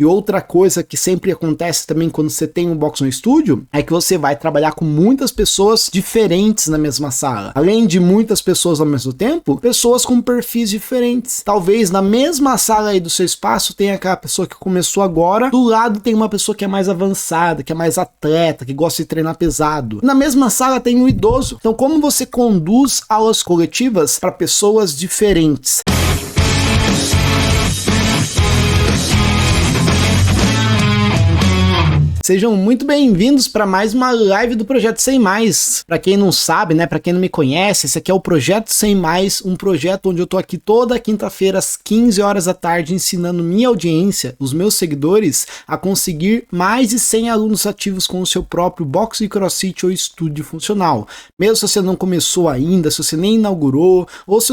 E outra coisa que sempre acontece também quando você tem um box no estúdio é que você vai trabalhar com muitas pessoas diferentes na mesma sala. Além de muitas pessoas ao mesmo tempo, pessoas com perfis diferentes. Talvez na mesma sala aí do seu espaço tenha aquela pessoa que começou agora, do lado tem uma pessoa que é mais avançada, que é mais atleta, que gosta de treinar pesado. Na mesma sala tem um idoso. Então como você conduz aulas coletivas para pessoas diferentes? Sejam muito bem-vindos para mais uma live do Projeto 100 Mais. Para quem não sabe, né, para quem não me conhece, esse aqui é o Projeto 100 Mais, um projeto onde eu tô aqui toda quinta-feira às 15 horas da tarde ensinando minha audiência, os meus seguidores, a conseguir mais de 100 alunos ativos com o seu próprio box de CrossFit ou estúdio funcional. Mesmo se você não começou ainda, se você nem inaugurou, ou se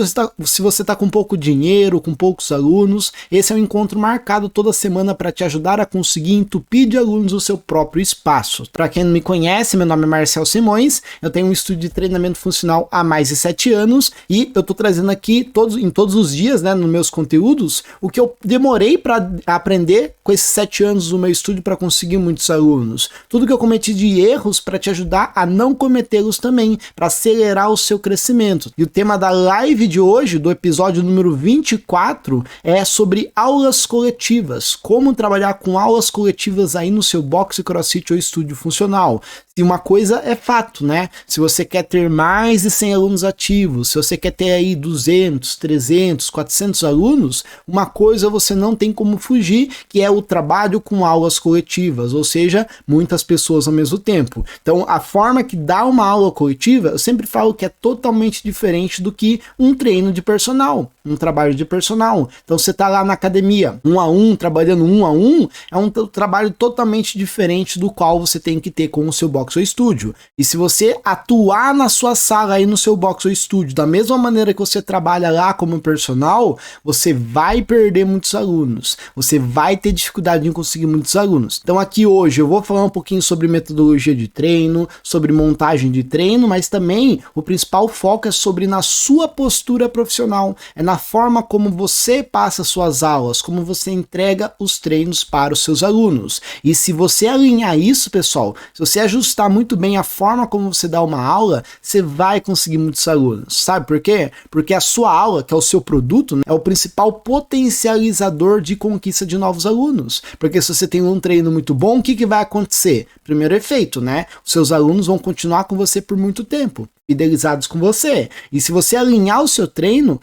você tá com pouco dinheiro, com poucos alunos, esse é um encontro marcado toda semana para te ajudar a conseguir entupir de alunos o seu próprio espaço. Para quem não me conhece, meu nome é Marcel Simões, eu tenho um estúdio de treinamento funcional há mais de 7 anos e eu tô trazendo aqui em todos os dias, né, nos meus conteúdos, o que eu demorei para aprender com esses 7 anos do meu estúdio para conseguir muitos alunos. Tudo que eu cometi de erros para te ajudar a não cometê-los também, para acelerar o seu crescimento. E o tema da live de hoje, do episódio número 24, é sobre aulas coletivas. Como trabalhar com aulas coletivas aí no seu box CrossFit ou estúdio funcional. E uma coisa é fato, né? Se você quer ter mais de 100 alunos ativos, se você quer ter aí 200, 300, 400 alunos, uma coisa você não tem como fugir, que é o trabalho com aulas coletivas, ou seja, muitas pessoas ao mesmo tempo. Então, a forma que dá uma aula coletiva, eu sempre falo que é totalmente diferente do que um treino de personal, um trabalho de personal. Então, você tá lá na academia, 1 a 1, trabalhando 1 a 1, é um trabalho totalmente diferente do qual você tem que ter com o seu box ou estúdio. E se você atuar na sua sala aí no seu box ou estúdio da mesma maneira que você trabalha lá como personal, você vai perder muitos alunos. Você vai ter dificuldade em conseguir muitos alunos. Então aqui hoje eu vou falar um pouquinho sobre metodologia de treino, sobre montagem de treino, mas também o principal foco é sobre na sua postura profissional, é na forma como você passa suas aulas, como você entrega os treinos para os seus alunos. E se você alinhar isso, pessoal, se você ajustar muito bem a forma como você dá uma aula, você vai conseguir muitos alunos. Sabe por quê? Porque a sua aula, que é o seu produto, né, é o principal potencializador de conquista de novos alunos. Porque se você tem um treino muito bom, o que vai acontecer? Primeiro efeito, né? Os seus alunos vão continuar com você por muito tempo, fidelizados com você. E se você alinhar o seu treino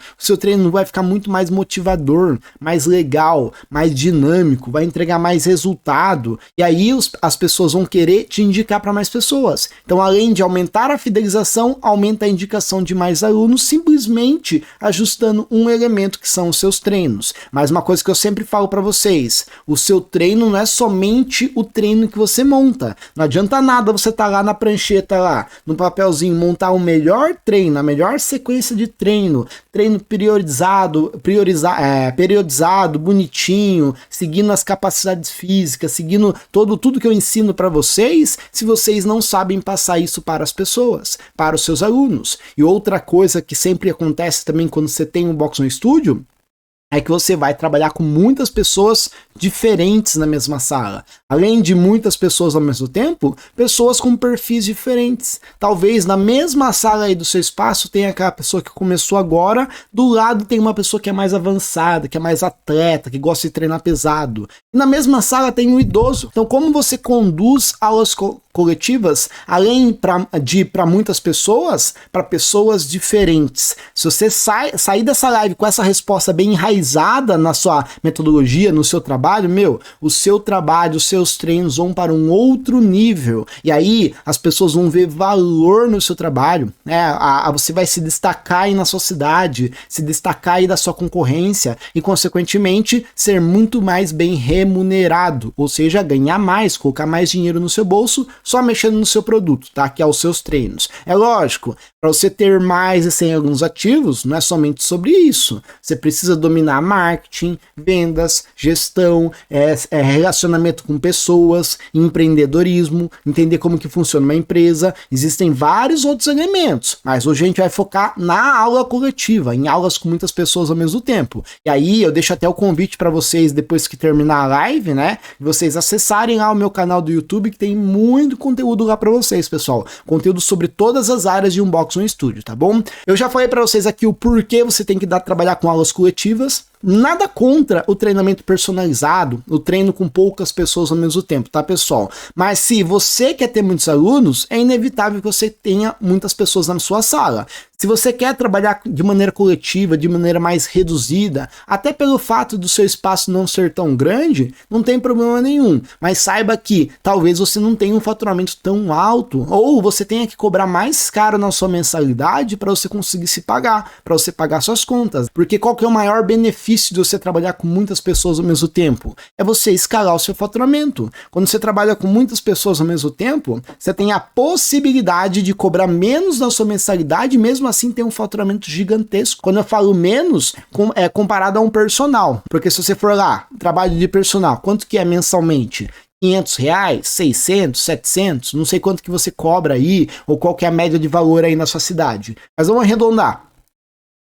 vai ficar muito mais motivador, mais legal, mais dinâmico, vai entregar mais resultado. E aí as pessoas vão querer te indicar para mais pessoas. Então, além de aumentar a fidelização, aumenta a indicação de mais alunos, simplesmente ajustando um elemento que são os seus treinos. Mas uma coisa que eu sempre falo para vocês, o seu treino não é somente o treino que você monta. Não adianta nada você tá lá na prancheta, lá, no papelzinho, montar o melhor treino, a melhor sequência de treino periodizado, bonitinho, seguindo as capacidades físicas, seguindo tudo que eu ensino para vocês, se vocês não sabem passar isso para as pessoas, para os seus alunos. E outra coisa que sempre acontece também quando você tem um box no estúdio, é que você vai trabalhar com muitas pessoas diferentes na mesma sala. Além de muitas pessoas ao mesmo tempo, pessoas com perfis diferentes. Talvez na mesma sala aí do seu espaço tenha aquela pessoa que começou agora, do lado tem uma pessoa que é mais avançada, que é mais atleta, que gosta de treinar pesado. E na mesma sala tem um idoso. Então como você conduz aulas coletivas, além de ir para muitas pessoas, para pessoas diferentes? Se você sair dessa live com essa resposta bem enraizada na sua metodologia, no seu trabalho, o seu trabalho, os seus treinos vão para um outro nível. E aí as pessoas vão ver valor no seu trabalho, né? Você vai se destacar aí na sua cidade, se destacar aí da sua concorrência e, consequentemente, ser muito mais bem remunerado, ou seja, ganhar mais, colocar mais dinheiro no seu bolso, só mexendo no seu produto, tá? Que é os seus treinos. É lógico, Para você ter mais de 100 alunos ativos, não é somente sobre isso. Você precisa dominar marketing, vendas, gestão, relacionamento com pessoas, empreendedorismo, entender como que funciona uma empresa. Existem vários outros elementos, mas hoje a gente vai focar na aula coletiva, em aulas com muitas pessoas ao mesmo tempo. E aí eu deixo até o convite para vocês, depois que terminar a live, né, vocês acessarem lá o meu canal do YouTube, que tem muito conteúdo lá para vocês, pessoal. Conteúdo sobre todas as áreas de Unbox On Studio, tá bom? Eu já falei para vocês aqui o porquê você tem que trabalhar com aulas coletivas. Nada contra o treinamento personalizado, o treino com poucas pessoas ao mesmo tempo, tá, pessoal? Mas se você quer ter muitos alunos, é inevitável que você tenha muitas pessoas na sua sala. Se você quer trabalhar de maneira coletiva, de maneira mais reduzida, até pelo fato do seu espaço não ser tão grande, não tem problema nenhum. Mas saiba que talvez você não tenha um faturamento tão alto, ou você tenha que cobrar mais caro na sua mensalidade para você conseguir se pagar, para você pagar suas contas. Porque qual que é o maior benefício de você trabalhar com muitas pessoas ao mesmo tempo? É você escalar o seu faturamento. Quando você trabalha com muitas pessoas ao mesmo tempo, você tem a possibilidade de cobrar menos na sua mensalidade, mesmo assim ter um faturamento gigantesco. Quando eu falo menos, é comparado a um personal. Porque se você for lá, trabalho de personal, quanto que é mensalmente? R$500, 600, 700, não sei quanto que você cobra aí, ou qual que é a média de valor aí na sua cidade. Mas vamos arredondar.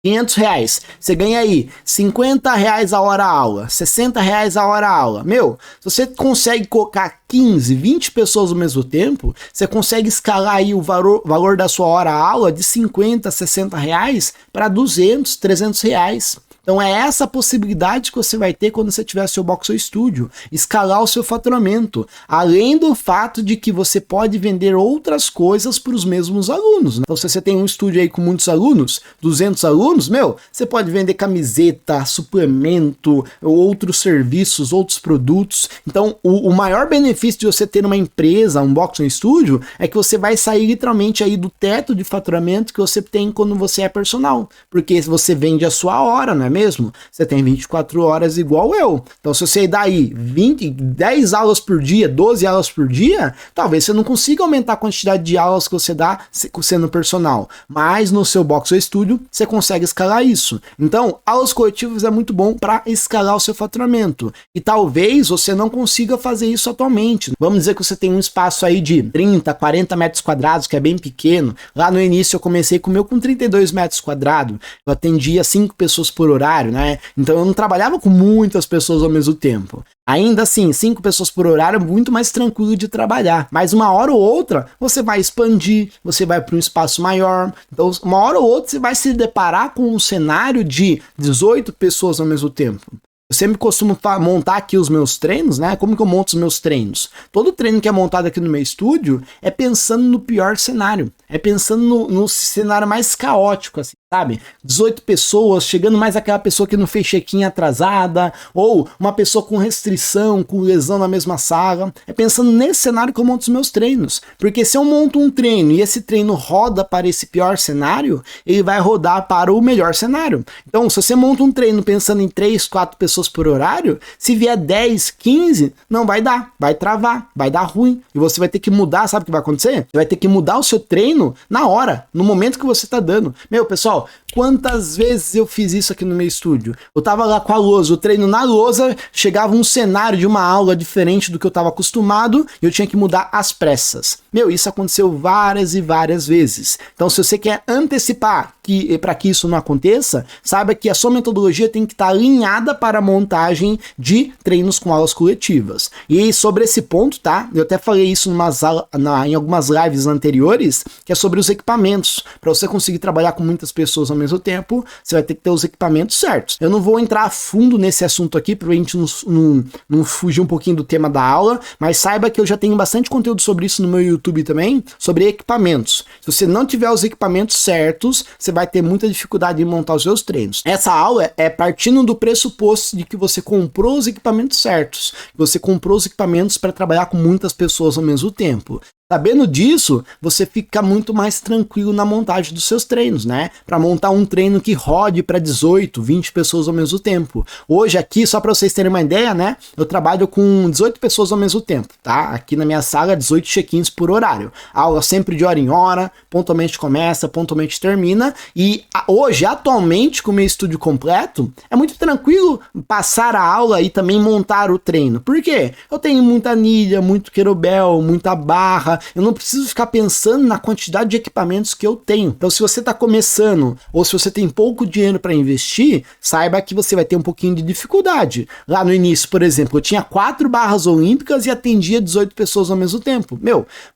R$500, você ganha aí R$50 a hora aula, R$60 a hora aula. Meu, se você consegue colocar 15, 20 pessoas ao mesmo tempo, você consegue escalar aí o valor da sua hora aula de R$50, R$60 para R$200, R$300. Então é essa a possibilidade que você vai ter quando você tiver seu Unbox On Studio, escalar o seu faturamento, além do fato de que você pode vender outras coisas para os mesmos alunos. Então se você tem um estúdio aí com muitos alunos, 200 alunos, meu, você pode vender camiseta, suplemento, outros serviços, outros produtos. Então o maior benefício de você ter uma empresa, um Unbox On Studio, é que você vai sair literalmente aí do teto de faturamento que você tem quando você é personal, porque você vende a sua hora, não é mesmo? Você tem 24 horas igual eu. Então se você dá aí 10 aulas por dia, 12 aulas por dia, talvez você não consiga aumentar a quantidade de aulas que você dá sendo personal, mas no seu Unbox On Studio você consegue escalar isso. Então aulas coletivas é muito bom para escalar o seu faturamento, e talvez você não consiga fazer isso atualmente. Vamos dizer que você tem um espaço aí de 30, 40 metros quadrados, que é bem pequeno. Lá no início eu comecei com o meu com 32 metros quadrados, eu atendia 5 pessoas por horário, né? Então eu não trabalhava com muitas pessoas ao mesmo tempo. Ainda assim, 5 pessoas por horário é muito mais tranquilo de trabalhar. Mas uma hora ou outra, você vai expandir, você vai para um espaço maior. Então, uma hora ou outra, você vai se deparar com um cenário de 18 pessoas ao mesmo tempo. Eu sempre costumo montar aqui os meus treinos, né? Como que eu monto os meus treinos? Todo treino que é montado aqui no meu estúdio é pensando no pior cenário. É pensando no cenário mais caótico, assim, sabe? 18 pessoas, chegando mais aquela pessoa que não fez check-in atrasada, ou uma pessoa com restrição, com lesão na mesma sala. É pensando nesse cenário que eu monto os meus treinos. Porque se eu monto um treino e esse treino roda para esse pior cenário, ele vai rodar para o melhor cenário. Então, se você monta um treino pensando em 3, 4 pessoas por horário, se vier 10, 15, não vai dar, vai travar, vai dar ruim. E você vai ter que mudar, sabe o que vai acontecer? Você vai ter que mudar o seu treino na hora, no momento que você tá dando. Meu, pessoal, quantas vezes eu fiz isso aqui no meu estúdio? Eu tava lá com a lousa, o treino na lousa, chegava um cenário de uma aula diferente do que eu tava acostumado e eu tinha que mudar às pressas. Meu, isso aconteceu várias e várias vezes. Então, se você quer antecipar para que isso não aconteça, saiba que a sua metodologia tem que estar alinhada para a montagem de treinos com aulas coletivas. E sobre esse ponto, tá? Eu até falei isso em algumas lives anteriores, que é sobre os equipamentos. Para você conseguir trabalhar com muitas pessoas ao mesmo tempo, você vai ter que ter os equipamentos certos. Eu não vou entrar a fundo nesse assunto aqui, para a gente não fugir um pouquinho do tema da aula, mas saiba que eu já tenho bastante conteúdo sobre isso no meu YouTube também, sobre equipamentos. Se você não tiver os equipamentos certos, você vai ter muita dificuldade em montar os seus treinos. Essa aula é partindo do pressuposto de que você comprou os equipamentos certos, que você comprou os equipamentos para trabalhar com muitas pessoas ao mesmo tempo. Sabendo disso, você fica muito mais tranquilo na montagem dos seus treinos, né? Para montar um treino que rode para 18, 20 pessoas ao mesmo tempo. Hoje aqui, só para vocês terem uma ideia, né? Eu trabalho com 18 pessoas ao mesmo tempo, tá? Aqui na minha sala, 18 check-ins por horário. Aula sempre de hora em hora, pontualmente começa, pontualmente termina. E hoje, atualmente, com o meu estúdio completo, é muito tranquilo passar a aula e também montar o treino. Por quê? Eu tenho muita anilha, muito kettlebell, muita barra. Eu não preciso ficar pensando na quantidade de equipamentos que eu tenho. Então, se você está começando ou se você tem pouco dinheiro para investir, saiba que você vai ter um pouquinho de dificuldade. Lá no início, por exemplo, eu tinha 4 barras olímpicas e atendia 18 pessoas ao mesmo tempo.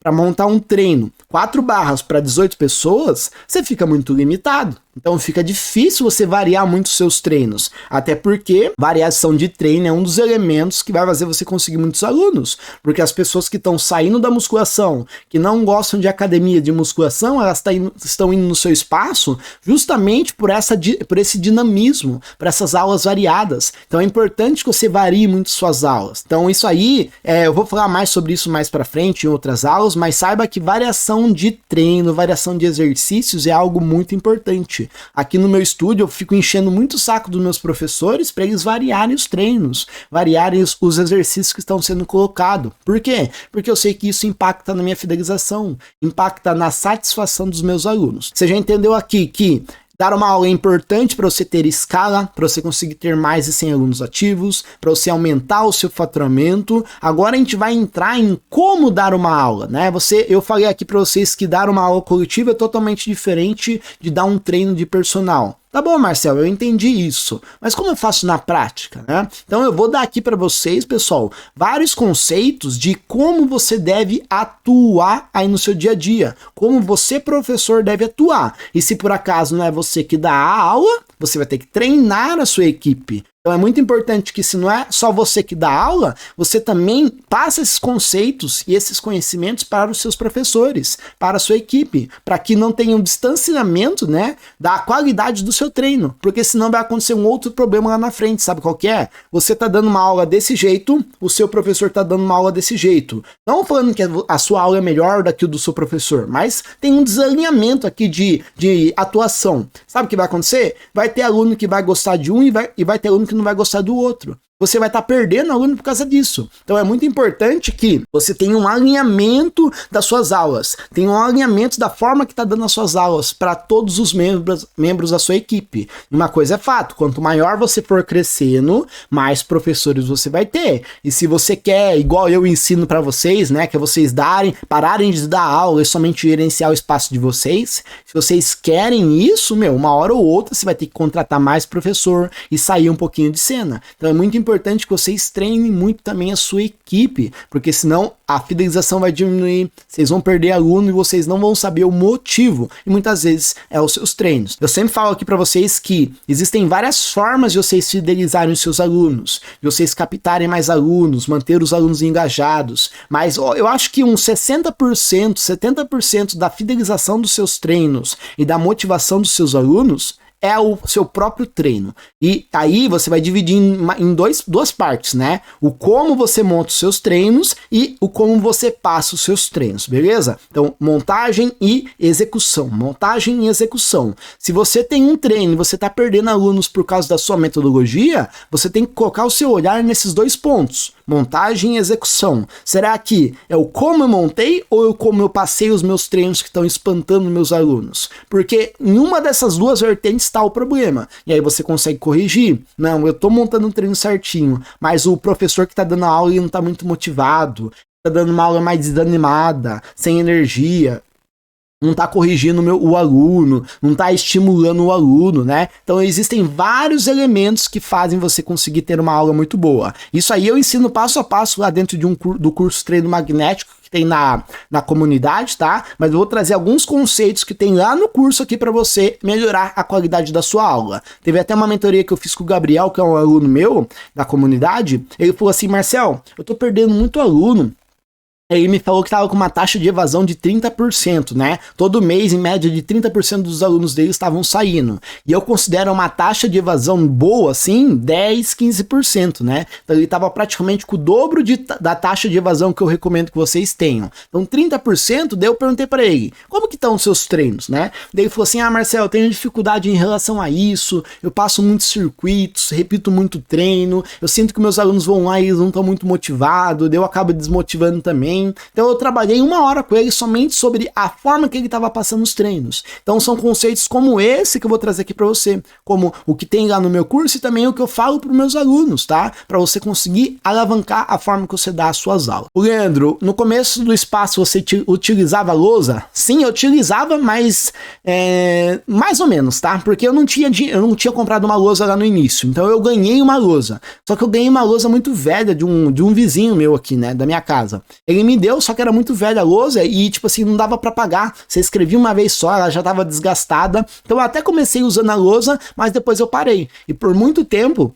Para montar um treino, 4 barras para 18 pessoas, você fica muito limitado. Então fica difícil você variar muito os seus treinos, até porque variação de treino é um dos elementos que vai fazer você conseguir muitos alunos, porque as pessoas que estão saindo da musculação, que não gostam de academia de musculação, elas estão indo no seu espaço justamente por esse dinamismo, por essas aulas variadas. Então é importante que você varie muito suas aulas. Então isso aí, eu vou falar mais sobre isso mais para frente em outras aulas, mas saiba que variação de treino, variação de exercícios é algo muito importante. Aqui no meu estúdio eu fico enchendo muito o saco dos meus professores para eles variarem os treinos, variarem os exercícios que estão sendo colocados. Por quê? Porque eu sei que isso impacta na minha fidelização, impacta na satisfação dos meus alunos. Você já entendeu aqui que dar uma aula é importante para você ter escala, para você conseguir ter mais de 100 alunos ativos, para você aumentar o seu faturamento. Agora a gente vai entrar em como dar uma aula, né? Eu falei aqui para vocês que dar uma aula coletiva é totalmente diferente de dar um treino de personal. Tá bom, Marcelo, eu entendi isso, mas como eu faço na prática, né? Então eu vou dar aqui para vocês, pessoal, vários conceitos de como você deve atuar aí no seu dia a dia, como você, professor, deve atuar. E se por acaso não é você que dá a aula, você vai ter que treinar a sua equipe. Então é muito importante que se não é só você que dá aula, você também passa esses conceitos e esses conhecimentos para os seus professores, para a sua equipe, para que não tenha um distanciamento, né, da qualidade do seu treino, porque senão vai acontecer um outro problema lá na frente, sabe qual que é? Você tá dando uma aula desse jeito, o seu professor tá dando uma aula desse jeito. Não falando que a sua aula é melhor do que o do seu professor, mas tem um desalinhamento aqui de atuação. Sabe o que vai acontecer? Vai ter aluno que vai gostar de um e vai ter aluno que não vai gostar do outro. Você vai estar perdendo aluno por causa disso. Então é muito importante que você tenha um alinhamento das suas aulas, tenha um alinhamento da forma que está dando as suas aulas para todos os membros da sua equipe. Uma coisa é fato, quanto maior você for crescendo, mais professores você vai ter. E se você quer, igual eu ensino para vocês, né, que é vocês pararem de dar aula e somente gerenciar o espaço de vocês, se vocês querem isso, uma hora ou outra você vai ter que contratar mais professor e sair um pouquinho de cena. Então é muito importante que vocês treinem muito também a sua equipe, porque senão a fidelização vai diminuir, vocês vão perder aluno e vocês não vão saber o motivo, e muitas vezes é os seus treinos. Eu sempre falo aqui para vocês que existem várias formas de vocês fidelizarem os seus alunos, de vocês captarem mais alunos, manter os alunos engajados, mas eu acho que uns 60%, 70% da fidelização dos seus treinos e da motivação dos seus alunos é o seu próprio treino. E aí você vai dividir em duas partes, né? O como você monta os seus treinos e o como você passa os seus treinos, beleza? Então, montagem e execução. Montagem e execução. Se você tem um treino e você está perdendo alunos por causa da sua metodologia, você tem que colocar o seu olhar nesses dois pontos. Montagem e execução. Será que é o como eu montei ou como eu passei os meus treinos que estão espantando meus alunos? Porque em uma dessas duas vertentes está o problema. E aí você consegue corrigir. Não, eu estou montando um treino certinho, mas o professor que está dando a aula ele não está muito motivado, está dando uma aula mais desanimada, sem energia, não está corrigindo o aluno, não está estimulando o aluno, né? Então existem vários elementos que fazem você conseguir ter uma aula muito boa. Isso aí eu ensino passo a passo lá dentro do curso Treino Magnético que tem na comunidade, tá? Mas eu vou trazer alguns conceitos que tem lá no curso aqui para você melhorar a qualidade da sua aula. Teve até uma mentoria que eu fiz com o Gabriel, que é um aluno meu da comunidade. Ele falou assim: Marcel, eu tô perdendo muito aluno Ele me falou que estava com uma taxa de evasão de 30%, né? Todo mês, em média, de 30% dos alunos dele estavam saindo. E eu considero uma taxa de evasão boa, assim, 10, 15%, né? Então ele estava praticamente com o dobro da taxa de evasão que eu recomendo que vocês tenham. Então 30%, daí eu perguntei para ele, como que estão os seus treinos, né? Daí ele falou assim, Marcelo, eu tenho dificuldade em relação a isso, eu passo muitos circuitos, repito muito treino, eu sinto que meus alunos vão lá e eles não estão muito motivados, daí eu acabo desmotivando também. Então eu trabalhei 1 hora com ele somente sobre a forma que ele estava passando os treinos. Então são conceitos como esse que eu vou trazer aqui para você, como o que tem lá no meu curso e também o que eu falo para os meus alunos, tá? Para você conseguir alavancar a forma que você dá as suas aulas. Leandro, no começo do espaço você utilizava lousa? Sim, eu utilizava, mas mais ou menos, tá? Porque eu não tinha comprado uma lousa lá no início, então eu ganhei uma lousa. Só que eu ganhei uma lousa muito velha de um vizinho meu aqui, né, da minha casa. Ele me deu, só que era muito velha a lousa e, tipo assim, não dava pra pagar. Você escrevia uma vez só, ela já tava desgastada. Então eu até comecei usando a lousa, mas depois eu parei. E por muito tempo,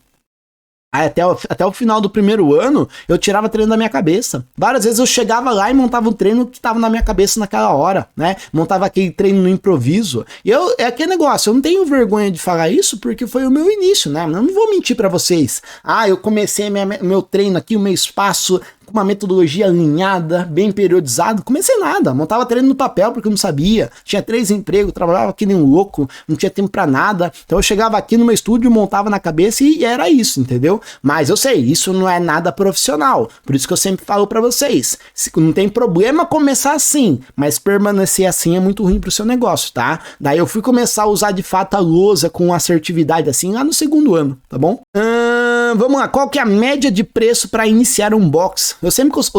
até o final do primeiro ano, eu tirava treino da minha cabeça. Várias vezes eu chegava lá e montava um treino que tava na minha cabeça naquela hora, né? Montava aquele treino no improviso. E é aquele negócio, eu não tenho vergonha de falar isso porque foi o meu início, né? Eu não vou mentir pra vocês. Eu comecei meu treino aqui, o meu espaço com uma metodologia alinhada, bem periodizado. Comecei nada, montava treino no papel porque eu não sabia. Tinha 3 empregos, trabalhava que nem um louco, não tinha tempo pra nada. Então eu chegava aqui no meu estúdio, montava na cabeça e era isso, entendeu? Mas eu sei, isso não é nada profissional. Por isso que eu sempre falo pra vocês, não tem problema começar assim, mas permanecer assim é muito ruim pro seu negócio, tá? Daí eu fui começar a usar de fato a lousa com assertividade assim lá no 2º ano, tá bom? Vamos lá, qual que é a média de preço para iniciar um box?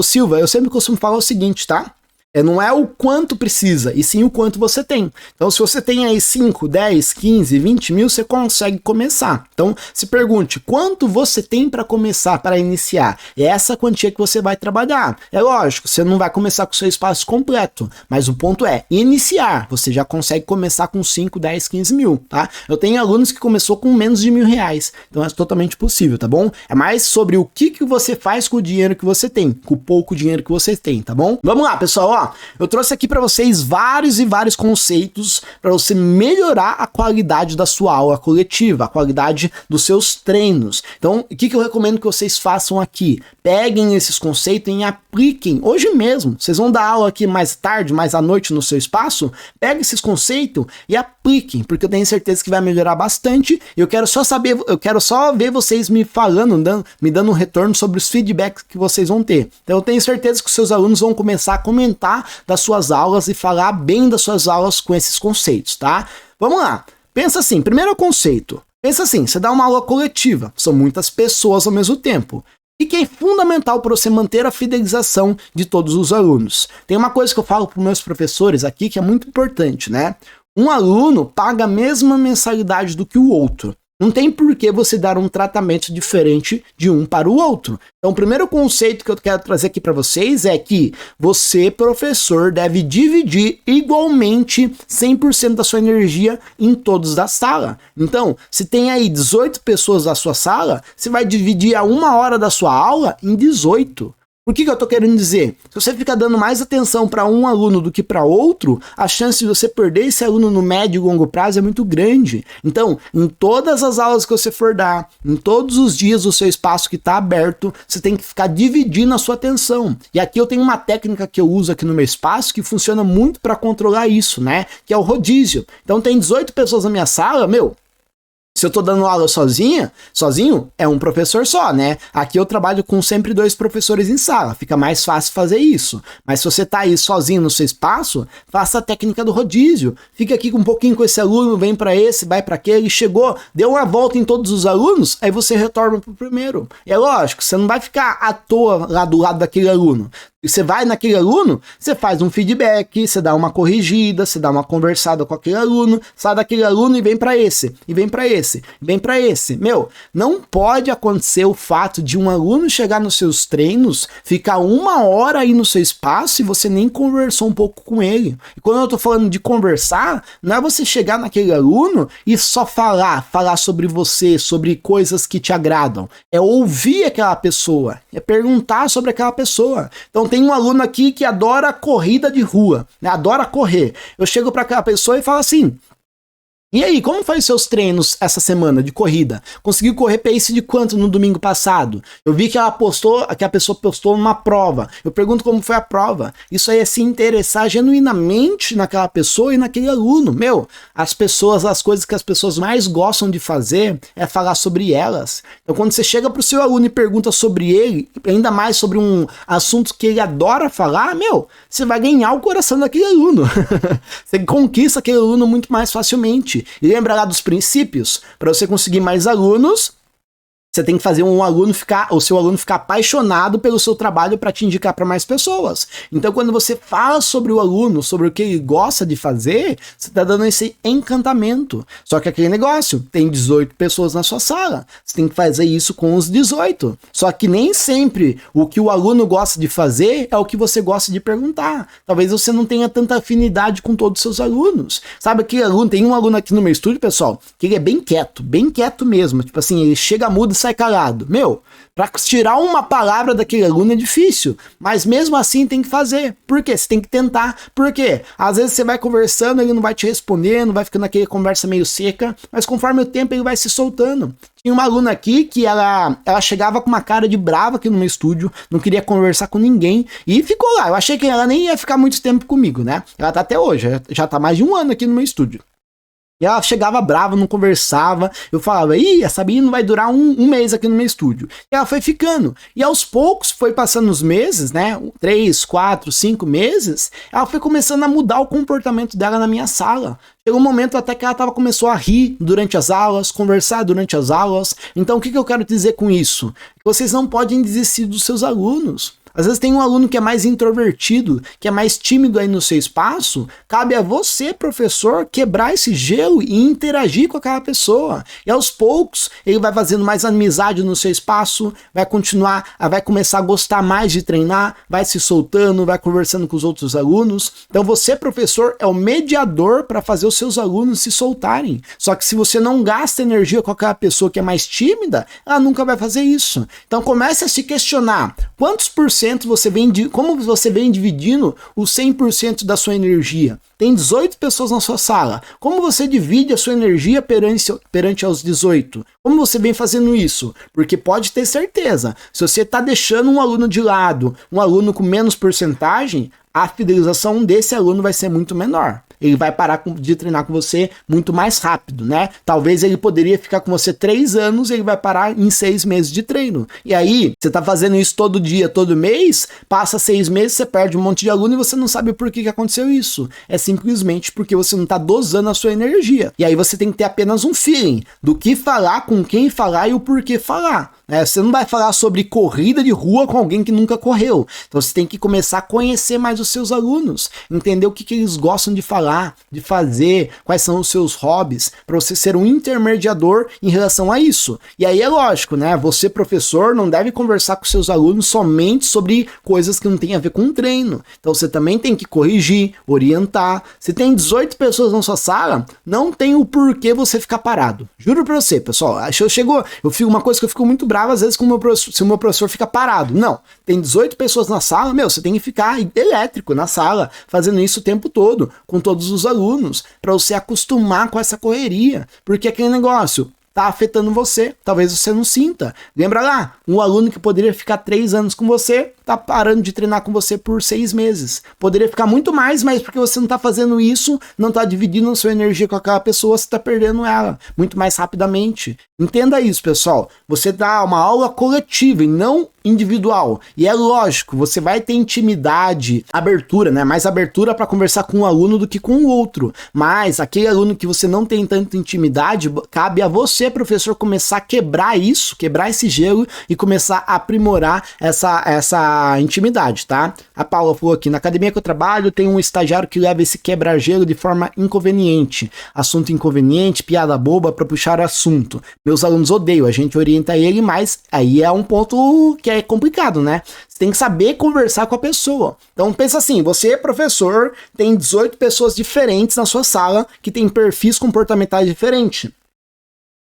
Silva, eu sempre costumo falar o seguinte, tá? Não é o quanto precisa, e sim o quanto você tem. Então, se você tem aí 5, 10, 15, 20 mil, você consegue começar. Então, se pergunte, quanto você tem para começar, para iniciar? É essa quantia que você vai trabalhar. É lógico, você não vai começar com o seu espaço completo, mas o ponto é iniciar. Você já consegue começar com 5, 10, 15 mil, tá? Eu tenho alunos que começou com menos de R$1.000, então é totalmente possível, tá bom? É mais sobre o que você faz com o dinheiro que você tem, com o pouco dinheiro que você tem, tá bom? Vamos lá, pessoal, ó. Eu trouxe aqui para vocês vários conceitos para você melhorar a qualidade da sua aula coletiva, a qualidade dos seus treinos. Então, o que eu recomendo que vocês façam aqui? Peguem esses conceitos e apliquem hoje mesmo. Vocês vão dar aula aqui mais tarde, mais à noite no seu espaço? Peguem esses conceitos e apliquem, porque eu tenho certeza que vai melhorar bastante. Eu quero só ver vocês me falando, me dando um retorno sobre os feedbacks que vocês vão ter. Então, eu tenho certeza que os seus alunos vão começar a comentar das suas aulas e falar bem das suas aulas com esses conceitos, tá? Vamos lá. Pensa assim, primeiro conceito. Pensa assim, você dá uma aula coletiva, são muitas pessoas ao mesmo tempo. E que é fundamental para você manter a fidelização de todos os alunos. Tem uma coisa que eu falo para os meus professores aqui que é muito importante, né? Um aluno paga a mesma mensalidade do que o outro. Não tem por que você dar um tratamento diferente de um para o outro. Então, o primeiro conceito que eu quero trazer aqui para vocês é que você, professor, deve dividir igualmente 100% da sua energia em todos da sala. Então, se tem aí 18 pessoas da sua sala, você vai dividir a 1 hora da sua aula em 18. O que eu tô querendo dizer? Se você ficar dando mais atenção para um aluno do que para outro, a chance de você perder esse aluno no médio e longo prazo é muito grande. Então, em todas as aulas que você for dar, em todos os dias do seu espaço que está aberto, você tem que ficar dividindo a sua atenção. E aqui eu tenho uma técnica que eu uso aqui no meu espaço que funciona muito para controlar isso, né? Que é o rodízio. Então tem 18 pessoas na minha sala, se eu tô dando aula sozinho, é um professor só, né? Aqui eu trabalho com sempre 2 professores em sala, fica mais fácil fazer isso. Mas se você tá aí sozinho no seu espaço, faça a técnica do rodízio. Fica aqui com um pouquinho com esse aluno, vem para esse, vai para aquele, chegou, deu uma volta em todos os alunos, aí você retorna pro primeiro. E é lógico, você não vai ficar à toa lá do lado daquele aluno. Você vai naquele aluno, você faz um feedback, você dá uma corrigida, você dá uma conversada com aquele aluno, sai daquele aluno e vem para esse, e vem para esse, vem para esse. Não pode acontecer o fato de um aluno chegar nos seus treinos, ficar 1 hora aí no seu espaço e você nem conversou um pouco com ele. E quando eu tô falando de conversar, não é você chegar naquele aluno e só falar sobre você, sobre coisas que te agradam. É ouvir aquela pessoa, é perguntar sobre aquela pessoa. Então tem um aluno aqui que adora corrida de rua, né? Adora correr. Eu chego para aquela pessoa e falo assim: e aí, como foi os seus treinos essa semana de corrida? Conseguiu correr pace de quanto no domingo passado? Eu vi que a pessoa postou uma prova. Eu pergunto como foi a prova. Isso aí é se interessar genuinamente naquela pessoa e naquele aluno. Meu, as coisas que as pessoas mais gostam de fazer é falar sobre elas. Então, quando você chega pro seu aluno e pergunta sobre ele, ainda mais sobre um assunto que ele adora falar, meu, você vai ganhar o coração daquele aluno. Você conquista aquele aluno muito mais facilmente. E lembra lá dos princípios? Para você conseguir mais alunos, você tem que fazer o seu aluno ficar apaixonado pelo seu trabalho para te indicar para mais pessoas. Então, quando você fala sobre o aluno, sobre o que ele gosta de fazer, você está dando esse encantamento. Só que aquele negócio, tem 18 pessoas na sua sala. Você tem que fazer isso com os 18. Só que nem sempre o que o aluno gosta de fazer é o que você gosta de perguntar. Talvez você não tenha tanta afinidade com todos os seus alunos. Sabe aquele aluno, tem um aluno aqui no meu estúdio, pessoal, que ele é bem quieto mesmo. Tipo assim, ele chega mudo e sai calado. Meu, para tirar uma palavra daquele aluno é difícil, mas mesmo assim tem que fazer. Por quê? Você tem que tentar. Por quê? Às vezes você vai conversando, ele não vai te respondendo, vai ficando aquela conversa meio seca, mas conforme o tempo ele vai se soltando. Tinha uma aluna aqui que ela chegava com uma cara de brava aqui no meu estúdio, não queria conversar com ninguém e ficou lá. Eu achei que ela nem ia ficar muito tempo comigo, né? Ela tá até hoje, já tá mais de um ano aqui no meu estúdio. E ela chegava brava, não conversava. Eu falava, essa menina vai durar um mês aqui no meu estúdio. E ela foi ficando. E aos poucos, foi passando os meses, né? 3, 4, 5 meses. Ela foi começando a mudar o comportamento dela na minha sala. Chegou um momento até que ela começou a rir durante as aulas, conversar durante as aulas. Então, o que eu quero dizer com isso? Vocês não podem desistir dos seus alunos. Às vezes tem um aluno que é mais introvertido, que é mais tímido aí no seu espaço, cabe a você, professor, quebrar esse gelo e interagir com aquela pessoa. E aos poucos, ele vai fazendo mais amizade no seu espaço, vai começar a gostar mais de treinar, vai se soltando, vai conversando com os outros alunos. Então você, professor, é o mediador para fazer os seus alunos se soltarem. Só que se você não gasta energia com aquela pessoa que é mais tímida, ela nunca vai fazer isso. Então comece a se questionar, quantos por cento como você vem dividindo os 100% da sua energia? Tem 18 pessoas na sua sala. Como você divide a sua energia perante aos 18? Como você vem fazendo isso? Porque pode ter certeza, se você está deixando um aluno de lado, um aluno com menos porcentagem, a fidelização desse aluno vai ser muito menor. Ele vai parar de treinar com você muito mais rápido, né? Talvez ele poderia ficar com você 3 anos e ele vai parar em 6 meses de treino. E aí, você tá fazendo isso todo dia, todo mês, passa 6 meses, você perde um monte de aluno e você não sabe por que aconteceu isso. É simplesmente porque você não tá dosando a sua energia. E aí você tem que ter apenas um feeling do que falar, com quem falar e o porquê falar. Você não vai falar sobre corrida de rua com alguém que nunca correu. Então você tem que começar a conhecer mais os seus alunos, entender o que eles gostam de falar, de fazer, quais são os seus hobbies, para você ser um intermediador em relação a isso. E aí é lógico, né? Você, professor, não deve conversar com seus alunos somente sobre coisas que não tem a ver com o treino. Então você também tem que corrigir, orientar. Se tem 18 pessoas na sua sala, não tem o porquê você ficar parado. Juro pra você, pessoal. Uma coisa que eu fico muito bravo às vezes se o meu professor fica parado. Não, tem 18 pessoas na sala, você tem que ficar elétrico na sala, fazendo isso o tempo todo, com todos os alunos, para você acostumar com essa correria, porque aquele negócio tá afetando você, talvez você não sinta. Lembra lá, um aluno que poderia ficar 3 anos com você, tá parando de treinar com você por 6 meses. Poderia ficar muito mais, mas porque você não tá fazendo isso, não tá dividindo a sua energia com aquela pessoa, você tá perdendo ela muito mais rapidamente. Entenda isso, pessoal. Você dá uma aula coletiva e não individual. E é lógico, você vai ter intimidade, abertura, né? Mais abertura para conversar com um aluno do que com o outro. Mas aquele aluno que você não tem tanta intimidade, cabe a você, professor, começar a quebrar isso, quebrar esse gelo e começar a aprimorar essa intimidade, tá? A Paula falou aqui, na academia que eu trabalho, tem um estagiário que leva esse quebra-gelo de forma inconveniente. Assunto inconveniente, piada boba para puxar o assunto. Meus alunos odeiam, a gente orienta ele, mas aí é um ponto que é complicado, né? Você tem que saber conversar com a pessoa. Então pensa assim, você é professor, tem 18 pessoas diferentes na sua sala que tem perfis comportamentais diferentes.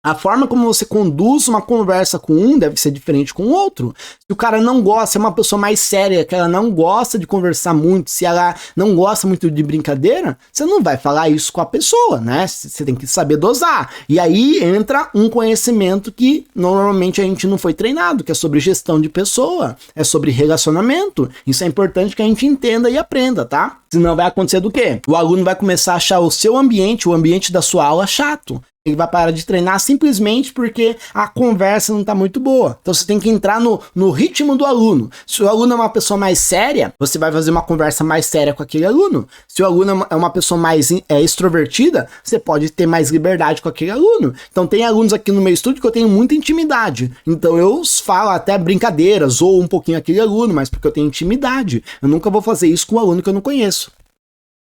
A forma como você conduz uma conversa com um deve ser diferente com o outro. Se o cara não gosta, é uma pessoa mais séria, que ela não gosta de conversar muito, se ela não gosta muito de brincadeira, você não vai falar isso com a pessoa, né? Você tem que saber dosar. E aí entra um conhecimento que normalmente a gente não foi treinado, que é sobre gestão de pessoa, é sobre relacionamento. Isso é importante que a gente entenda e aprenda, tá? Senão vai acontecer do quê? O aluno vai começar a achar o seu ambiente, o ambiente da sua aula chato. Ele vai parar de treinar simplesmente porque a conversa não está muito boa. Então você tem que entrar no ritmo do aluno. Se o aluno é uma pessoa mais séria, você vai fazer uma conversa mais séria com aquele aluno. Se o aluno é uma pessoa mais extrovertida, você pode ter mais liberdade com aquele aluno. Então tem alunos aqui no meu estúdio que eu tenho muita intimidade. Então eu falo até brincadeiras, ou um pouquinho aquele aluno, mas porque eu tenho intimidade. Eu nunca vou fazer isso com um aluno que eu não conheço.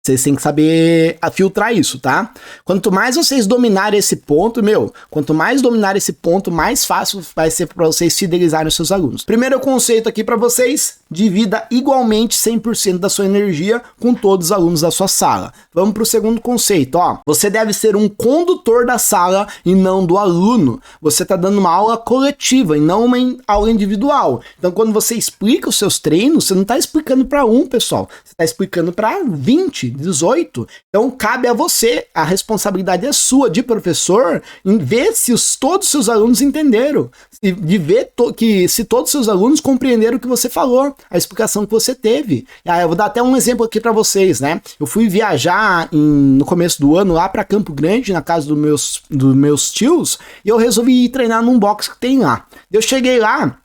Vocês têm que saber filtrar isso, tá? Quanto mais vocês dominarem esse ponto, quanto mais dominar esse ponto, mais fácil vai ser para vocês fidelizarem os seus alunos. Primeiro conceito aqui para vocês, divida igualmente 100% da sua energia com todos os alunos da sua sala. Vamos para o segundo conceito, ó. Você deve ser um condutor da sala e não do aluno. Você está dando uma aula coletiva e não uma aula individual. Então, quando você explica os seus treinos, você não está explicando para um, pessoal. Você está explicando para 20, 18. Então, cabe a você, a responsabilidade é sua de professor, em ver se todos os seus alunos entenderam, de ver que se todos os seus alunos compreenderam o que você falou, a explicação que você teve. Eu vou dar até um exemplo aqui para vocês, né? Eu fui viajar no começo do ano lá para Campo Grande, na casa dos meus tios, e eu resolvi ir treinar num box que tem lá. Eu cheguei lá,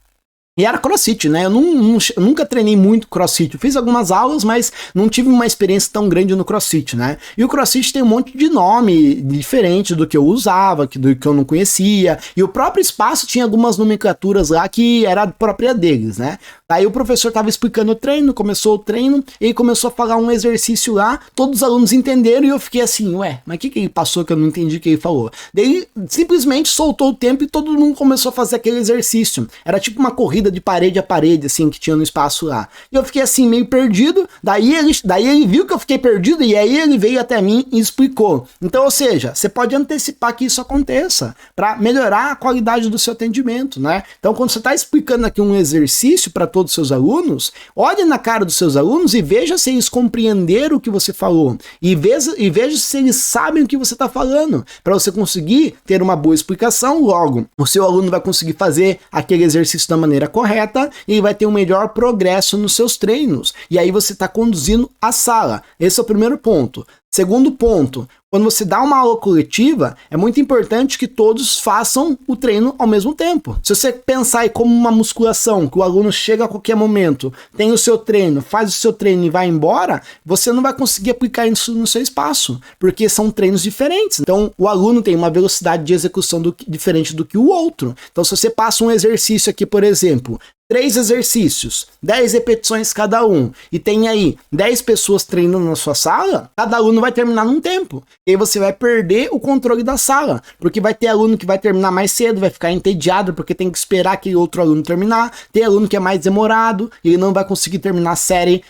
e era crossfit, né? Eu nunca treinei muito crossfit. Eu fiz algumas aulas, mas não tive uma experiência tão grande no crossfit, né? E o crossfit tem um monte de nome diferente do que eu usava, do que eu não conhecia. E o próprio espaço tinha algumas nomenclaturas lá que era própria deles, né? Daí o professor estava explicando o treino, começou o treino, e ele começou a falar um exercício lá, todos os alunos entenderam e eu fiquei assim, ué, mas o que ele passou que eu não entendi o que ele falou? Daí simplesmente soltou o tempo e todo mundo começou a fazer aquele exercício. Era tipo uma corrida de parede a parede, assim, que tinha no espaço lá. E eu fiquei assim, meio perdido, daí ele viu que eu fiquei perdido e aí ele veio até mim e explicou. Então, ou seja, você pode antecipar que isso aconteça, para melhorar a qualidade do seu atendimento, né? Então, quando você está explicando aqui um exercício para todos os seus alunos, olhe na cara dos seus alunos e veja se eles compreenderam o que você falou, e veja se eles sabem o que você está falando, para você conseguir ter uma boa explicação. Logo, o seu aluno vai conseguir fazer aquele exercício da maneira correta e vai ter um melhor progresso nos seus treinos, e aí você está conduzindo a sala. Esse é o primeiro ponto. Segundo ponto, quando você dá uma aula coletiva, é muito importante que todos façam o treino ao mesmo tempo. Se você pensar aí como uma musculação, que o aluno chega a qualquer momento, tem o seu treino, faz o seu treino e vai embora, você não vai conseguir aplicar isso no seu espaço, porque são treinos diferentes. Então, o aluno tem uma velocidade de execução diferente do que o outro. Então, se você passa um exercício aqui, por exemplo, 3 exercícios, 10 repetições cada um, e tem aí 10 pessoas treinando na sua sala, cada aluno vai terminar num tempo. E aí você vai perder o controle da sala, porque vai ter aluno que vai terminar mais cedo, vai ficar entediado porque tem que esperar aquele outro aluno terminar. Tem aluno que é mais demorado, ele não vai conseguir terminar a série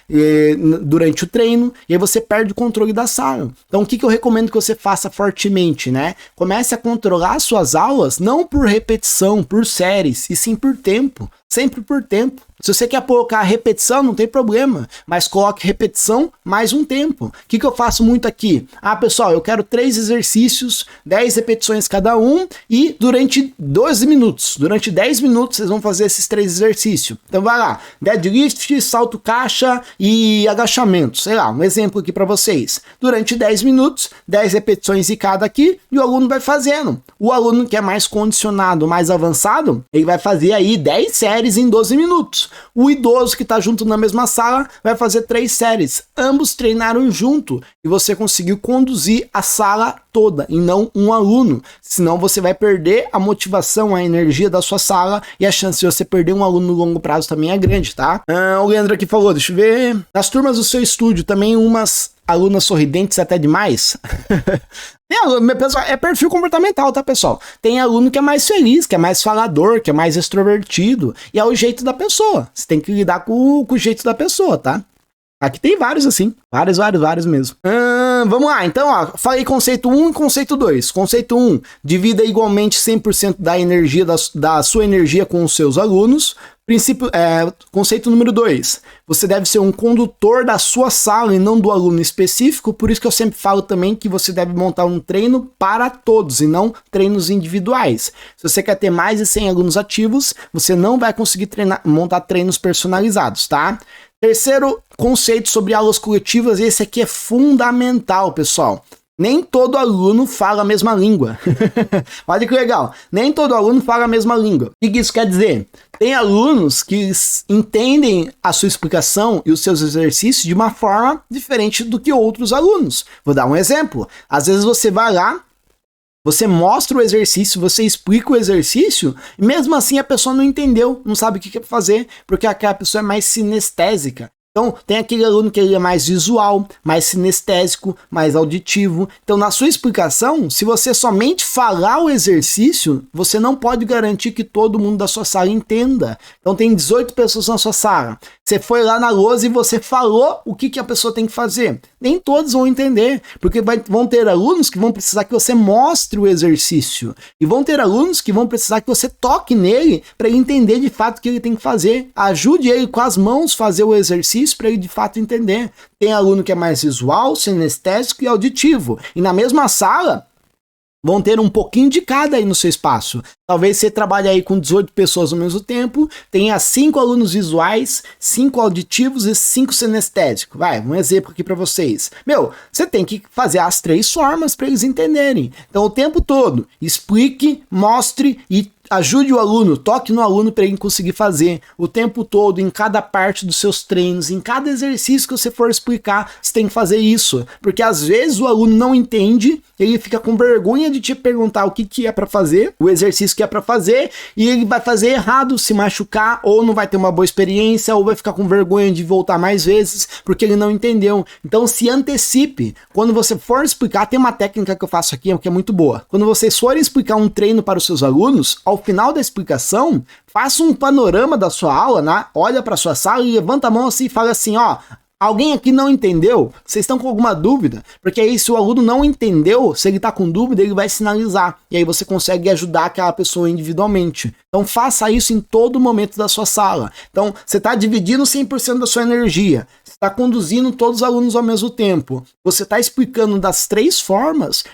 durante o treino, e aí você perde o controle da sala. Então o que eu recomendo que você faça fortemente, né? Comece a controlar suas aulas, não por repetição, por séries, e sim por tempo. Sempre por tempo. Se você quer colocar repetição, não tem problema, mas coloque repetição mais um tempo. O que eu faço muito aqui? Pessoal, eu quero 3 exercícios, 10 repetições cada um, e durante 12 minutos, durante 10 minutos vocês vão fazer esses 3 exercícios. Então vai lá, deadlift, salto caixa e agachamento, sei lá, um exemplo aqui para vocês. Durante 10 minutos, 10 repetições de cada aqui, e o aluno vai fazendo. O aluno que é mais condicionado, mais avançado, ele vai fazer aí 10 séries em 12 minutos. O idoso que está junto na mesma sala vai fazer 3 séries. Ambos treinaram junto e você conseguiu conduzir a sala toda e não um aluno. Senão você vai perder a motivação, a energia da sua sala, e a chance de você perder um aluno no longo prazo também é grande, tá? O Leandro aqui falou, deixa eu ver. Nas turmas do seu estúdio também umas alunas sorridentes até demais? Pessoal, é perfil comportamental, tá, pessoal? Tem aluno que é mais feliz, que é mais falador, que é mais extrovertido, e é o jeito da pessoa. Você tem que lidar com o jeito da pessoa, tá? Aqui tem vários assim, vários mesmo. Vamos lá, então, ó, falei conceito 1 e conceito 2. Conceito 1, divida igualmente 100% da energia, da sua energia com os seus alunos. Conceito número 2, você deve ser um condutor da sua sala e não do aluno específico, por isso que eu sempre falo também que você deve montar um treino para todos e não treinos individuais. Se você quer ter mais de 100 alunos ativos, você não vai conseguir montar treinos personalizados, tá? Terceiro conceito sobre aulas coletivas, esse aqui é fundamental, pessoal. Nem todo aluno fala a mesma língua. Olha que legal. Nem todo aluno fala a mesma língua. O que isso quer dizer? Tem alunos que entendem a sua explicação e os seus exercícios de uma forma diferente do que outros alunos. Vou dar um exemplo. Às vezes você vai lá, você mostra o exercício, você explica o exercício, e mesmo assim a pessoa não entendeu, não sabe o que fazer, porque aquela pessoa é mais sinestésica. Então, tem aquele aluno que ele é mais visual, mais sinestésico, mais auditivo. Então, na sua explicação, se você somente falar o exercício, você não pode garantir que todo mundo da sua sala entenda. Então, tem 18 pessoas na sua sala. Você foi lá na lousa e você falou o que a pessoa tem que fazer. Nem todos vão entender, porque vão ter alunos que vão precisar que você mostre o exercício. E vão ter alunos que vão precisar que você toque nele para ele entender de fato o que ele tem que fazer. Ajude ele com as mãos a fazer o exercício para ele de fato entender. Tem aluno que é mais visual, sinestésico e auditivo. E na mesma sala, vão ter um pouquinho de cada aí no seu espaço. Talvez você trabalhe aí com 18 pessoas ao mesmo tempo, tenha 5 alunos visuais, 5 auditivos e 5 sinestésicos. Vai, um exemplo aqui para vocês. Você tem que fazer as 3 formas para eles entenderem. Então, o tempo todo, explique, mostre e ajude o aluno, toque no aluno para ele conseguir fazer o tempo todo, em cada parte dos seus treinos, em cada exercício que você for explicar, você tem que fazer isso, porque às vezes o aluno não entende, ele fica com vergonha de te perguntar o que é para fazer, o exercício que é para fazer, e ele vai fazer errado, se machucar, ou não vai ter uma boa experiência, ou vai ficar com vergonha de voltar mais vezes, porque ele não entendeu. Então se antecipe, quando você for explicar, tem uma técnica que eu faço aqui, que é muito boa. Quando vocês forem explicar um treino para os seus alunos, ao final da explicação, faça um panorama da sua aula, né? Olha para sua sala e levanta a mão assim e fala assim, ó, alguém aqui não entendeu? Vocês estão com alguma dúvida? Porque aí se o aluno não entendeu, se ele está com dúvida, ele vai sinalizar. E aí você consegue ajudar aquela pessoa individualmente. Então faça isso em todo momento da sua sala. Então você está dividindo 100% da sua energia. Você está conduzindo todos os alunos ao mesmo tempo. Você está explicando das 3 formas.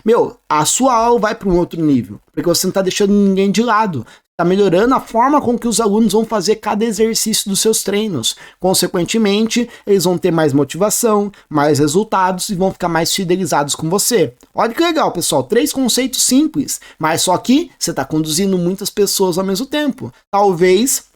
A sua aula vai para um outro nível. Porque você não está deixando ninguém de lado. Está melhorando a forma com que os alunos vão fazer cada exercício dos seus treinos. Consequentemente, eles vão ter mais motivação, mais resultados e vão ficar mais fidelizados com você. Olha que legal, pessoal. 3 conceitos simples, mas só que você está conduzindo muitas pessoas ao mesmo tempo. Talvez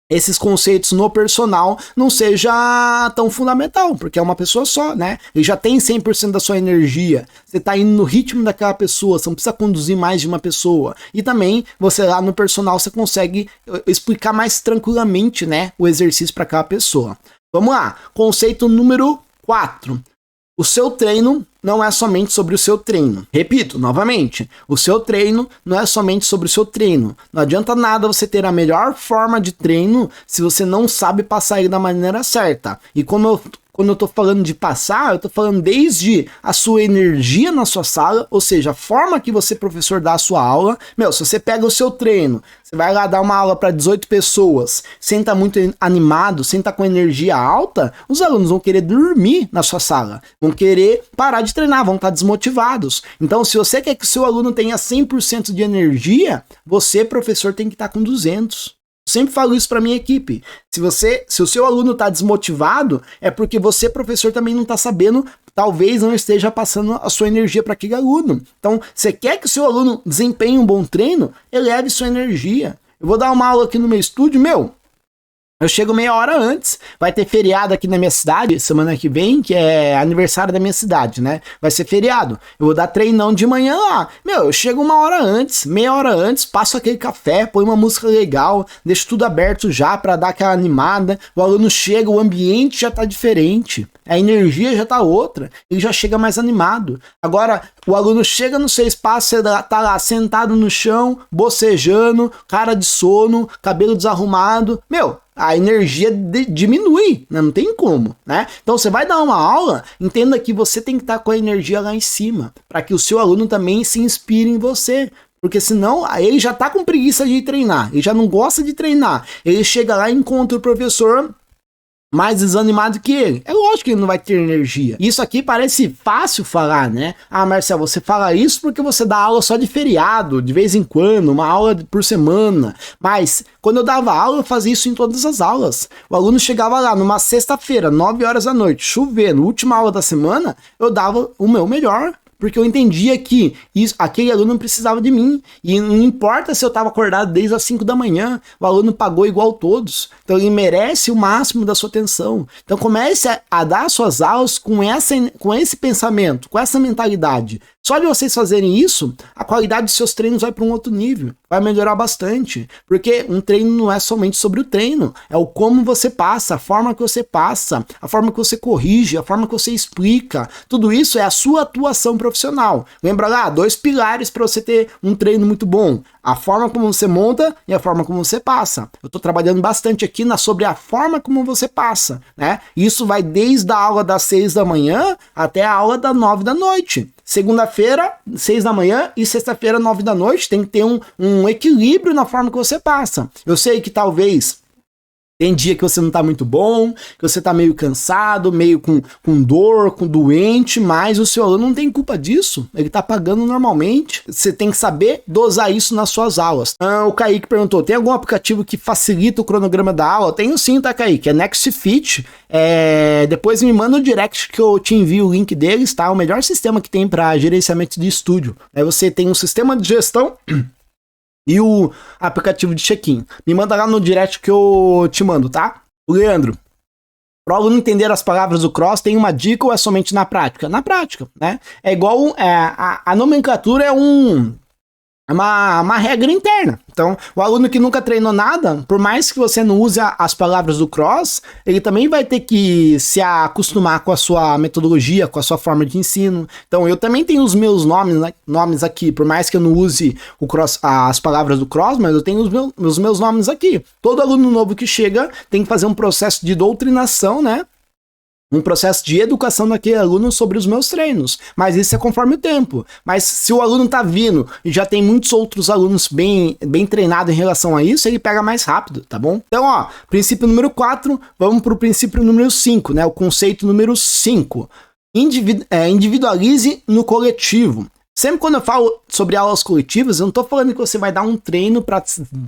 esses conceitos no personal não seja tão fundamental, porque é uma pessoa só, né? Ele já tem 100% da sua energia. Você tá indo no ritmo daquela pessoa, você não precisa conduzir mais de uma pessoa. E também, você lá no personal, você consegue explicar mais tranquilamente, né, o exercício para aquela pessoa. Vamos lá, conceito número 4. O seu treino não é somente sobre o seu treino. Repito, novamente, o seu treino não é somente sobre o seu treino. Não adianta nada você ter a melhor forma de treino se você não sabe passar ele da maneira certa. E quando eu tô falando de passar, eu tô falando desde a sua energia na sua sala, ou seja, a forma que você, professor, dá a sua aula. Se você pega o seu treino, você vai lá dar uma aula para 18 pessoas, sem estar muito animado, sem estar com energia alta, os alunos vão querer dormir na sua sala, vão querer parar de treinar, vão estar desmotivados. Então, se você quer que o seu aluno tenha 100% de energia, você, professor, tem que estar com 200. Sempre falo isso para minha equipe. Se o seu aluno está desmotivado, é porque você, professor, também não está sabendo, talvez não esteja passando a sua energia para aquele aluno. Então, você quer que o seu aluno desempenhe um bom treino? Eleve sua energia. Eu vou dar uma aula aqui no meu estúdio, eu chego meia hora antes, vai ter feriado aqui na minha cidade, semana que vem, que é aniversário da minha cidade, né? Vai ser feriado. Eu vou dar treinão de manhã lá. Eu chego uma hora antes, meia hora antes, passo aquele café, põe uma música legal, deixo tudo aberto já pra dar aquela animada. O aluno chega, o ambiente já tá diferente, a energia já tá outra, ele já chega mais animado. Agora, o aluno chega no seu espaço, você tá lá sentado no chão, bocejando, cara de sono, cabelo desarrumado. a energia diminui, né? Não tem como, né? Então você vai dar uma aula, entenda que você tem que estar com a energia lá em cima, para que o seu aluno também se inspire em você. Porque senão ele já tá com preguiça de treinar, ele já não gosta de treinar, ele chega lá e encontra o professor mais desanimado que ele. É lógico que ele não vai ter energia. Isso aqui parece fácil falar, né? Ah, Marcelo, você fala isso porque você dá aula só de feriado, de vez em quando, uma aula por semana. Mas quando eu dava aula, eu fazia isso em todas as aulas. O aluno chegava lá numa sexta-feira, 9 horas da noite, chovendo, última aula da semana, eu dava o meu melhor. Porque eu entendia que aquele aluno não precisava de mim. E não importa se eu estava acordado desde as 5 da manhã, o aluno pagou igual todos. Então ele merece o máximo da sua atenção. Então comece a dar suas aulas com esse pensamento, com essa mentalidade. Só de vocês fazerem isso, a qualidade dos seus treinos vai para um outro nível. Vai melhorar bastante. Porque um treino não é somente sobre o treino. É o como você passa, a forma que você passa, a forma que você corrige, a forma que você explica. Tudo isso é a sua atuação profissional. Lembra lá, 2 pilares para você ter um treino muito bom. A forma como você monta e a forma como você passa. Eu estou trabalhando bastante aqui sobre a forma como você passa, né? Isso vai desde a aula das 6 da manhã até a aula das 9 da noite. Segunda-feira, 6 da manhã e sexta-feira, 9 da noite. Tem que ter um equilíbrio na forma que você passa. Eu sei que talvez tem dia que você não tá muito bom, que você tá meio cansado, meio com dor, com doente, mas o seu aluno não tem culpa disso. Ele tá pagando normalmente. Você tem que saber dosar isso nas suas aulas. O Kaique perguntou, tem algum aplicativo que facilita o cronograma da aula? Tenho sim, tá, Kaique? É NextFit. Depois me manda um direct que eu te envio o link deles, tá? É o melhor sistema que tem para gerenciamento de estúdio. Aí você tem um sistema de gestão e o aplicativo de check-in. Me manda lá no direct que eu te mando, tá? O Leandro, para o aluno entender as palavras do cross, tem uma dica ou é somente na prática? Na prática, né? É igual, a nomenclatura é uma regra interna. Então, o aluno que nunca treinou nada, por mais que você não use as palavras do cross, ele também vai ter que se acostumar com a sua metodologia, com a sua forma de ensino. Então, eu também tenho os meus nomes aqui, por mais que eu não use as palavras do cross, mas eu tenho os meus nomes aqui. Todo aluno novo que chega tem que fazer um processo de doutrinação, né? Um processo de educação daquele aluno sobre os meus treinos, mas isso é conforme o tempo. Mas se o aluno tá vindo e já tem muitos outros alunos bem treinados em relação a isso, ele pega mais rápido, tá bom? Então, ó, princípio número 4, vamos pro princípio número 5, né? O conceito número 5. Individualize no coletivo. Sempre quando eu falo sobre aulas coletivas, eu não tô falando que você vai dar um treino para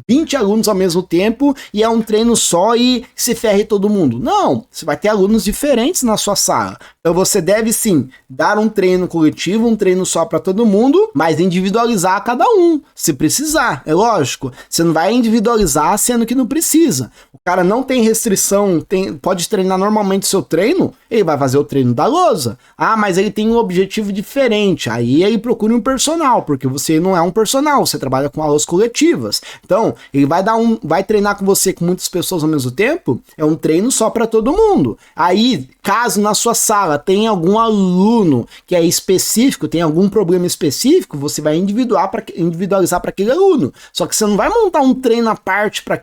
20 alunos ao mesmo tempo e é um treino só e se ferre todo mundo. Não, você vai ter alunos diferentes na sua sala. Então você deve sim dar um treino coletivo, um treino só para todo mundo, mas individualizar cada um, se precisar. É lógico, você não vai individualizar sendo que não precisa. O cara não tem restrição, pode treinar normalmente seu treino, ele vai fazer o treino da lousa. Ah, mas ele tem um objetivo diferente. Aí ele procura um personal, porque você não é um personal, você trabalha com aulas coletivas. Então, ele vai treinar com você com muitas pessoas ao mesmo tempo, é um treino só para todo mundo. Aí, caso na sua sala tenha algum aluno que é específico, tem algum problema específico, você vai individualizar para aquele aluno. Só que você não vai montar um treino à parte para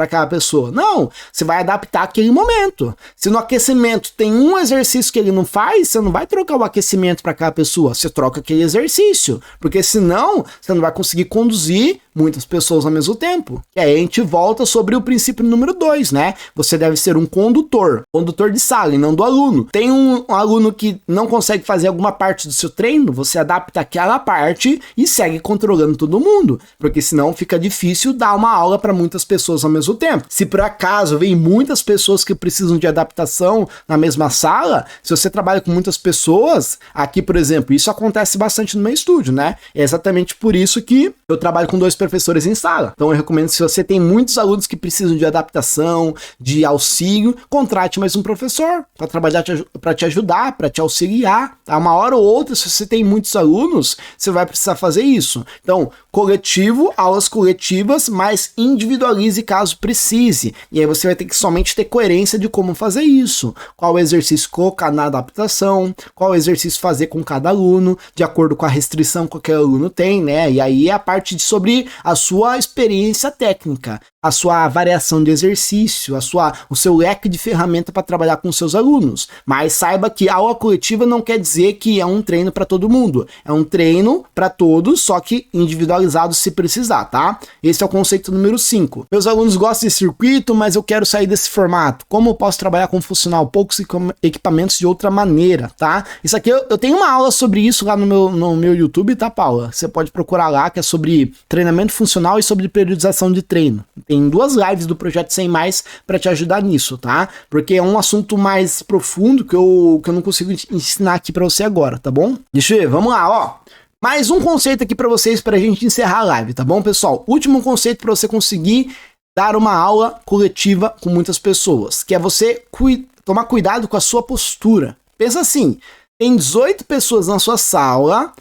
aquela pessoa. Não, você vai adaptar aquele momento. Se no aquecimento tem um exercício que ele não faz, você não vai trocar o aquecimento para aquela pessoa, você troca aquele exercício, porque senão você não vai conseguir conduzir muitas pessoas ao mesmo tempo. E aí a gente volta sobre o princípio número 2, né? Você deve ser um condutor de sala e não do aluno. Tem um aluno que não consegue fazer alguma parte do seu treino, você adapta aquela parte e segue controlando todo mundo, porque senão fica difícil dar uma aula para muitas pessoas ao mesmo tempo. Se por acaso vem muitas pessoas que precisam de adaptação na mesma sala, se você trabalha com muitas pessoas, aqui por exemplo, isso acontece bastante no meu estúdio, né? É exatamente por isso que eu trabalho com 2 professores em sala. Então eu recomendo, se você tem muitos alunos que precisam de adaptação, de auxílio, contrate mais um professor para trabalhar, para te ajudar, para te auxiliar, tá? Uma hora ou outra, se você tem muitos alunos, você vai precisar fazer isso. Então, coletivo, aulas coletivas, mas individualize caso precise. E aí você vai ter que somente ter coerência de como fazer isso. Qual exercício colocar na adaptação, qual exercício fazer com cada aluno, de acordo com a restrição que aquele aluno tem, né? E aí é a parte sobre a sua experiência técnica, a sua variação de exercício, o seu leque de ferramenta para trabalhar com seus alunos. Mas saiba que a aula coletiva não quer dizer que é um treino para todo mundo. É um treino para todos, só que individualizado se precisar, tá? Esse é o conceito número 5. Meus alunos gostam de circuito, mas eu quero sair desse formato. Como eu posso trabalhar com funcional, poucos equipamentos de outra maneira, tá? Isso aqui eu tenho uma aula sobre isso lá no meu YouTube, tá, Paula? Você pode procurar lá, que é sobre treinamento funcional e sobre periodização de treino. Tem 2 lives do Projeto 100 Mais para te ajudar nisso, tá? Porque é um assunto mais profundo que eu não consigo ensinar aqui para você agora, tá bom? Deixa eu ver, vamos lá, ó. Mais um conceito aqui para vocês pra gente encerrar a live, tá bom, pessoal? Último conceito para você conseguir dar uma aula coletiva com muitas pessoas, que é você tomar cuidado com a sua postura. Pensa assim, tem 18 pessoas na sua sala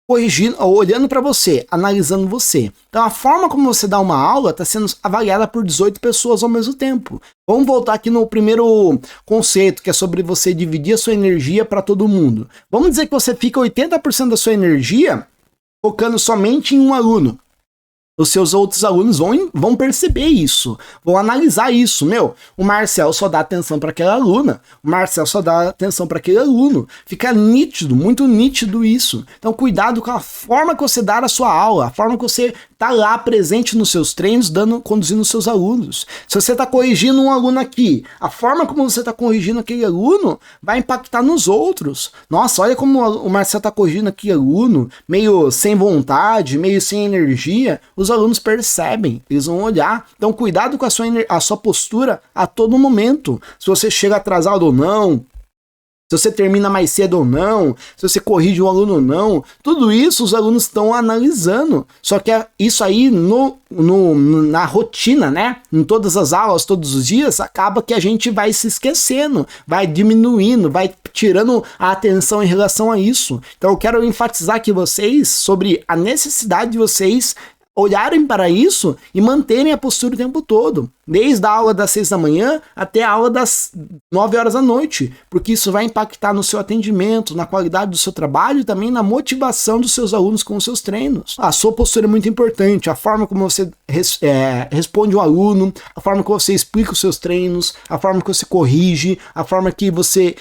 corrigindo, olhando para você, analisando você. Então a forma como você dá uma aula está sendo avaliada por 18 pessoas ao mesmo tempo. Vamos voltar aqui no primeiro conceito, que é sobre você dividir a sua energia para todo mundo. Vamos dizer que você fica 80% da sua energia focando somente em um aluno. Os seus outros alunos vão perceber isso, vão analisar isso. O Marcel só dá atenção para aquela aluna, o Marcel só dá atenção para aquele aluno. Fica nítido, muito nítido isso. Então cuidado com a forma que você dá a sua aula, a forma que você tá lá presente nos seus treinos, conduzindo os seus alunos. Se você está corrigindo um aluno aqui, a forma como você está corrigindo aquele aluno vai impactar nos outros. Nossa, olha como o Marcel está corrigindo aquele aluno, meio sem vontade, meio sem energia. Os alunos percebem, eles vão olhar. Então cuidado com a sua postura a todo momento. Se você chega atrasado ou não, se você termina mais cedo ou não, se você corrige um aluno ou não, tudo isso os alunos estão analisando. Só que isso aí na rotina, né? Em todas as aulas, todos os dias, acaba que a gente vai se esquecendo, vai diminuindo, vai tirando a atenção em relação a isso. Então eu quero enfatizar aqui vocês sobre a necessidade de vocês olharem para isso e manterem a postura o tempo todo, desde a aula das 6 da manhã até a aula das 9 horas da noite, porque isso vai impactar no seu atendimento, na qualidade do seu trabalho e também na motivação dos seus alunos com os seus treinos. A sua postura é muito importante, a forma como você responde um aluno, a forma que você explica os seus treinos, a forma que você corrige, a forma que você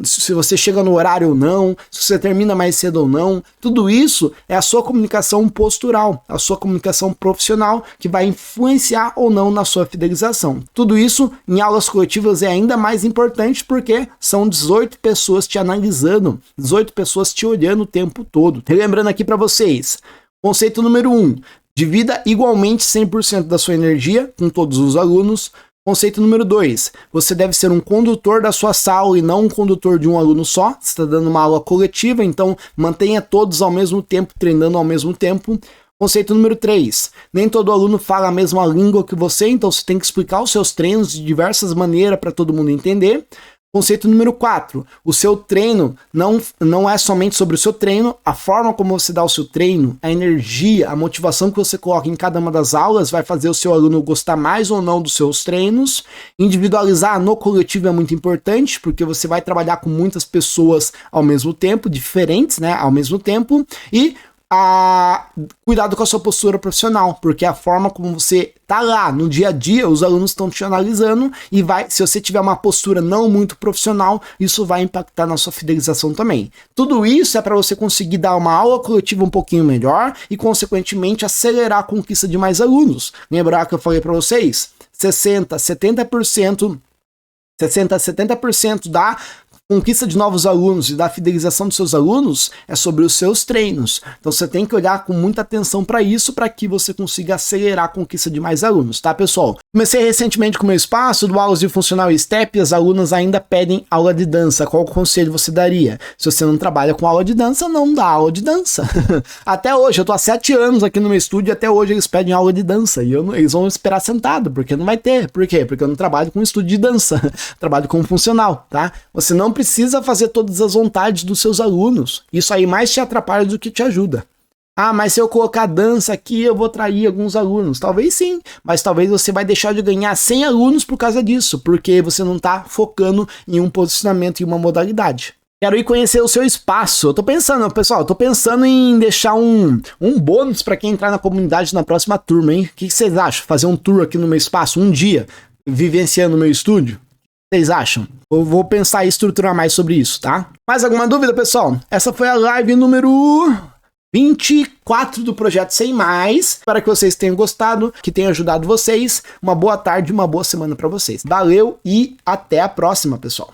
se você chega no horário ou não, se você termina mais cedo ou não, tudo isso é a sua comunicação postural, a sua comunicação profissional que vai influenciar ou não na sua fidelização. Tudo isso em aulas coletivas é ainda mais importante porque são 18 pessoas te analisando, 18 pessoas te olhando o tempo todo. Relembrando aqui para vocês, conceito número 1, divida igualmente 100% da sua energia com todos os alunos. Conceito número 2, você deve ser um condutor da sua sala e não um condutor de um aluno só. Você está dando uma aula coletiva, então mantenha todos ao mesmo tempo, treinando ao mesmo tempo. Conceito número 3, nem todo aluno fala a mesma língua que você, então você tem que explicar os seus treinos de diversas maneiras para todo mundo entender. Conceito número 4, o seu treino não é somente sobre o seu treino, a forma como você dá o seu treino, a energia, a motivação que você coloca em cada uma das aulas vai fazer o seu aluno gostar mais ou não dos seus treinos. Individualizar no coletivo é muito importante, porque você vai trabalhar com muitas pessoas ao mesmo tempo, diferentes, né, ao mesmo tempo, e cuidado com a sua postura profissional, porque a forma como você tá lá no dia a dia, os alunos estão te analisando e se você tiver uma postura não muito profissional, isso vai impactar na sua fidelização também. Tudo isso é para você conseguir dar uma aula coletiva um pouquinho melhor e, consequentemente, acelerar a conquista de mais alunos. Lembrar que eu falei para vocês? 70% da conquista de novos alunos e da fidelização dos seus alunos é sobre os seus treinos. Então você tem que olhar com muita atenção para isso, para que você consiga acelerar a conquista de mais alunos, tá, pessoal? Comecei recentemente com o meu espaço do aulas de funcional e step, e as alunas ainda pedem aula de dança. Qual conselho você daria? Se você não trabalha com aula de dança, não dá aula de dança. Até hoje, eu tô há 7 anos aqui no meu estúdio e até hoje eles pedem aula de dança e eles vão esperar sentado, porque não vai ter. Por quê? Porque eu não trabalho com estúdio de dança, trabalho com funcional, tá? Você não precisa fazer todas as vontades dos seus alunos. Isso aí mais te atrapalha do que te ajuda. Ah, mas se eu colocar dança aqui, eu vou atrair alguns alunos. Talvez sim, mas talvez você vai deixar de ganhar 100 alunos por causa disso, porque você não está focando em um posicionamento e uma modalidade. Quero ir conhecer o seu espaço. Eu tô pensando, pessoal, eu tô pensando em deixar um bônus pra quem entrar na comunidade na próxima turma, hein? O que vocês acham? Fazer um tour aqui no meu espaço, um dia, vivenciando o meu estúdio? Vocês acham? Eu vou pensar e estruturar mais sobre isso, tá? Mais alguma dúvida, pessoal? Essa foi a live número 24 do Projeto Sem Mais. Espero que vocês tenham gostado, que tenha ajudado vocês. Uma boa tarde, uma boa semana pra vocês. Valeu e até a próxima, pessoal.